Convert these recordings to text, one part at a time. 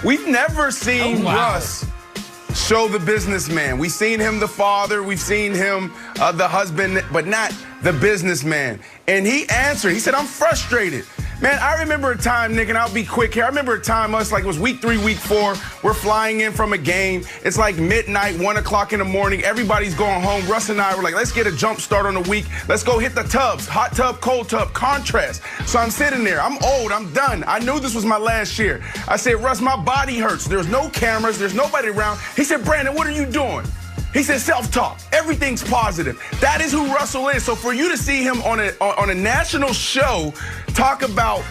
We've never seen Russ show the businessman. We've seen him the father. We've seen him the husband, but not the businessman. And he answered. He said, I'm frustrated. Man, I remember a time, Nick, and I'll be quick here. I remember a time it was week 3, week 4. We're flying in from a game. It's like midnight, 1 o'clock in the morning. Everybody's going home. Russ and I were like, let's get a jump start on the week. Let's go hit the tubs, hot tub, cold tub, contrast. So I'm sitting there. I'm old. I'm done. I knew this was my last year. I said, Russ, my body hurts. There's no cameras. There's nobody around. He said, Brandon, what are you doing? He said self-talk. Everything's positive. That is who Russell is. So for you to see him on a national show talk about,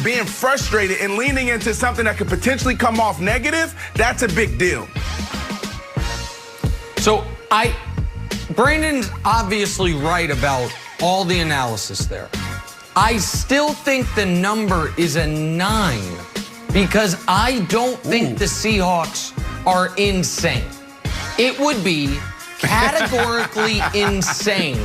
being frustrated and leaning into something that could potentially come off negative, that's a big deal. So Brandon's obviously right about all the analysis there. I still think the number is a 9 because I don't think the Seahawks are insane. It would be categorically insane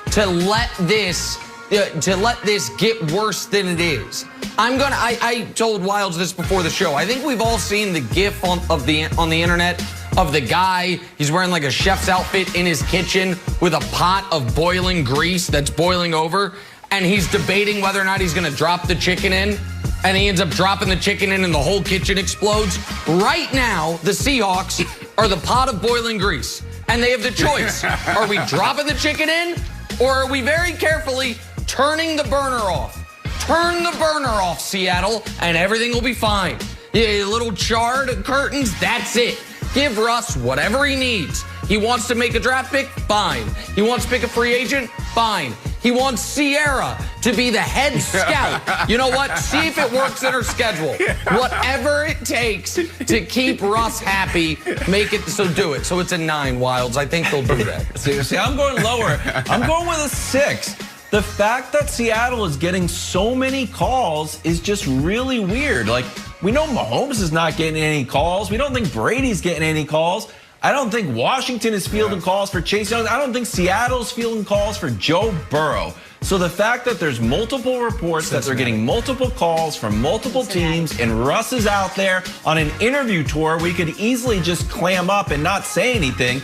to let this get worse than it is. I told Wilds this before the show. I think we've all seen the GIF on the internet of the guy. He's wearing like a chef's outfit in his kitchen with a pot of boiling grease that's boiling over, and he's debating whether or not he's going to drop the chicken in. And he ends up dropping the chicken in and the whole kitchen explodes. Right now, the Seahawks are the pot of boiling grease. And they have the choice. Are we dropping the chicken in? Or are we very carefully turning the burner off? Turn the burner off, Seattle, and everything will be fine. Yeah, little charred curtains, that's it. Give Russ whatever he needs. He wants to make a draft pick? Fine. He wants to pick a free agent? Fine. He wants Sierra to be the head scout. You know what? See if it works in her schedule. Whatever it takes to keep Russ happy, make it so do it. So it's a 9, Wilds. I think they'll do that. Seriously, I'm going lower. I'm going with a 6. The fact that Seattle is getting so many calls is just really weird. Like, we know Mahomes is not getting any calls. We don't think Brady's getting any calls. I don't think Washington is fielding calls for Chase Young. I don't think Seattle's fielding calls for Joe Burrow. So the fact that there's multiple reports that they're getting multiple calls from multiple teams and Russ is out there on an interview tour, we could easily just clam up and not say anything.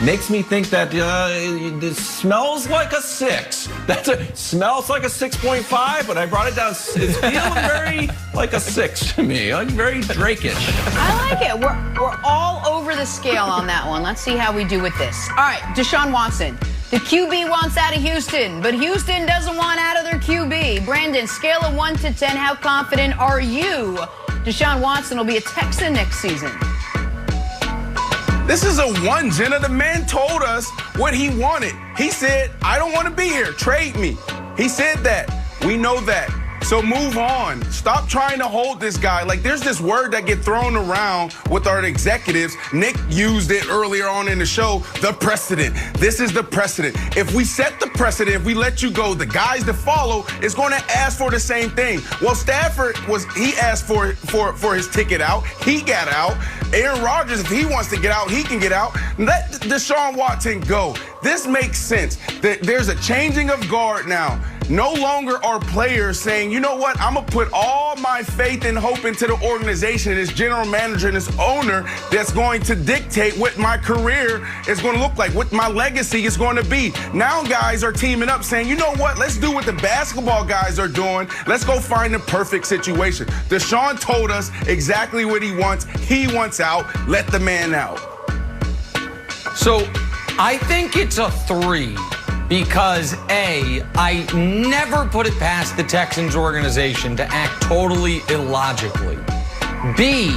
Makes me think that this smells like a 6. Smells like a 6.5, but I brought it down. It's feeling very like a 6 to me, like very Drake-ish. I like it. We're all over the scale on that one. Let's see how we do with this. All right, Deshaun Watson. The QB wants out of Houston, but Houston doesn't want out of their QB. Brandon, scale of 1 to 10, how confident are you Deshaun Watson will be a Texan next season? This is a 1, Jenna. The man told us what he wanted. He said, I don't want to be here. Trade me. He said that. We know that. So move on. Stop trying to hold this guy. Like, there's this word that get thrown around with our executives. Nick used it earlier on in the show, the precedent. This is the precedent. If we set the precedent, if we let you go, the guys that follow is going to ask for the same thing. Well, Stafford he asked for his ticket out. He got out. Aaron Rodgers, if he wants to get out, he can get out. Let Deshaun Watson go. This makes sense. There's a changing of guard now. No longer are players saying, you know what, I'm going to put all my faith and hope into the organization, this general manager and this owner that's going to dictate what my career is going to look like, what my legacy is going to be. Now guys are teaming up saying, you know what, let's do what the basketball guys are doing. Let's go find the perfect situation. Deshaun told us exactly what he wants. He wants out. Let the man out. So I think it's a 3. Because A, I never put it past the Texans organization to act totally illogically. B,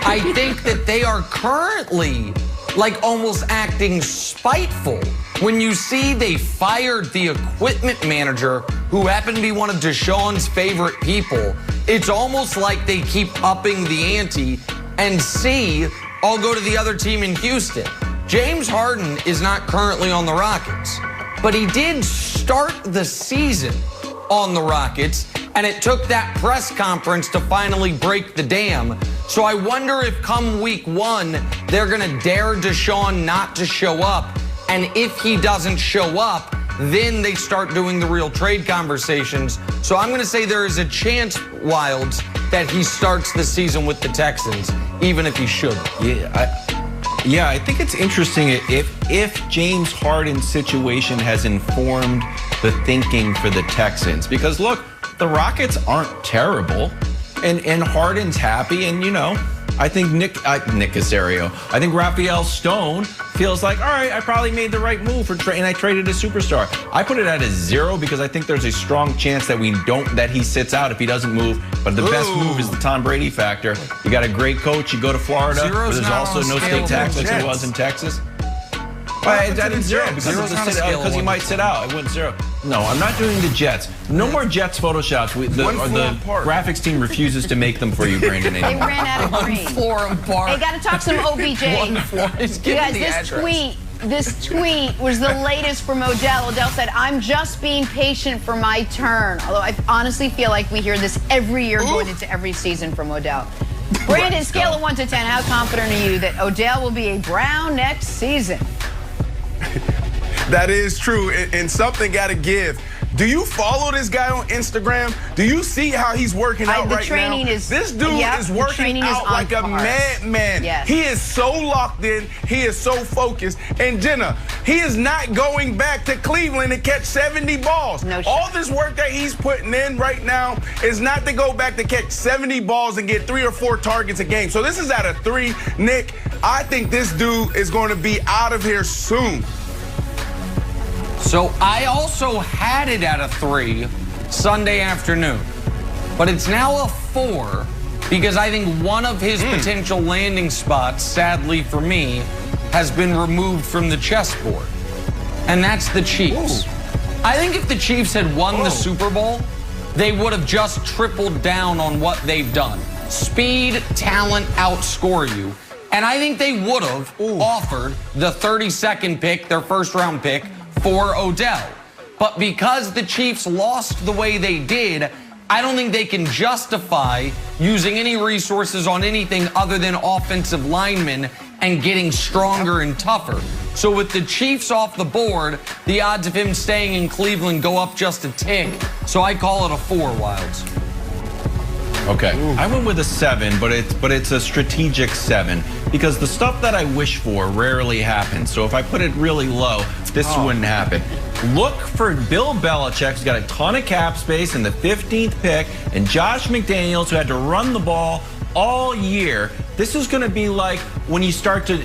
I think that they are currently like almost acting spiteful. When you see they fired the equipment manager who happened to be one of Deshaun's favorite people, it's almost like they keep upping the ante. And C, I'll go to the other team in Houston. James Harden is not currently on the Rockets. But he did start the season on the Rockets, and it took that press conference to finally break the dam. So I wonder if come week 1, they're going to dare Deshaun not to show up. And if he doesn't show up, then they start doing the real trade conversations. So I'm going to say there is a chance, Wilds, that he starts the season with the Texans, even if he shouldn't. Yeah, I think it's interesting if James Harden's situation has informed the thinking for the Texans. Because, look, the Rockets aren't terrible, and Harden's happy, and, you know, I think Nick Caserio, I think Raphael Stone feels like, all right, I probably made the right move and I traded a superstar. I put it at a 0 because I think there's a strong chance that that he sits out if he doesn't move. But the best move is the Tom Brady factor. You got a great coach. You go to Florida, where there's also no state tax like there was in Texas. I did 0 because he might sit out. I went 0. No, I'm not doing the Jets. No more Jets Photoshops. The graphics team refuses to make them for you, Brandon. They ran out of green. Hey, got to talk some OBJ. You guys, this tweet was the latest from Odell. Odell said, "I'm just being patient for my turn." Although I honestly feel like we hear this every year going into every season from Odell. Brandon, scale of 1 to 10, how confident are you that Odell will be a Brown next season? That is true, and something got to give. Do you follow this guy on Instagram? Do you see how he's working out right now? This dude is working out like a madman. Yes. He is so locked in. He is so focused. And Jenna, he is not going back to Cleveland to catch 70 balls. No shot. All this work that he's putting in right now is not to go back to catch 70 balls and get 3 or 4 targets a game. So this is at a 3. Nick, I think this dude is going to be out of here soon. So I also had it at a 3 Sunday afternoon, but it's now a 4 because I think one of his potential landing spots, sadly for me, has been removed from the chessboard, and that's the Chiefs. I think if the Chiefs had won the Super Bowl, they would have just tripled down on what they've done. Speed, talent, outscore you. And I think they would have offered the 32nd pick, their first-round pick, for Odell. But because the Chiefs lost the way they did, I don't think they can justify using any resources on anything other than offensive linemen and getting stronger and tougher. So with the Chiefs off the board, the odds of him staying in Cleveland go up just a tick. So I call it a 4, Wilds. Okay, I went with a 7, but it's a strategic 7 because the stuff that I wish for rarely happens. So if I put it really low, this wouldn't happen. Look for Bill Belichick, who's got a ton of cap space in the 15th pick, and Josh McDaniels, who had to run the ball all year. This is going to be like when you start to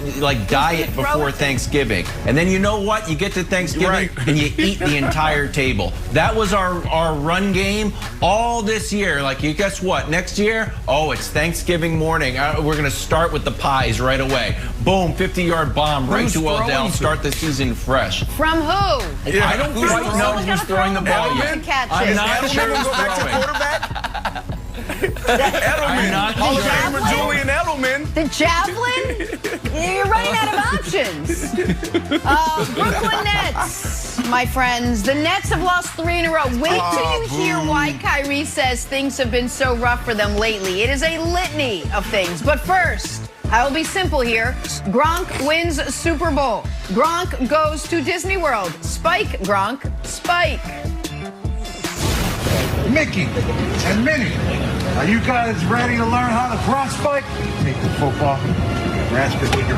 diet before Thanksgiving. And then you know what? You get to Thanksgiving and you eat the entire table. That was our run game all this year. Like, you guess what? Next year, it's Thanksgiving morning. We're going to start with the pies right away. Boom, 50-yard bomb right to Odell. Start the season fresh. From who? I don't quite know who's throwing the ball yet. I'm not sure who's throwing. Edelman, Hall of Famer Julian Edelman. The javelin? You're running out of options. Brooklyn Nets, my friends. The Nets have lost 3 in a row. Wait till you hear why Kyrie says things have been so rough for them lately. It is a litany of things. But first, I will be simple here. Gronk wins Super Bowl. Gronk goes to Disney World. Spike, Gronk, spike. Mickey and Minnie, are you guys ready to learn how to cross spike? Take the football, grasp it with your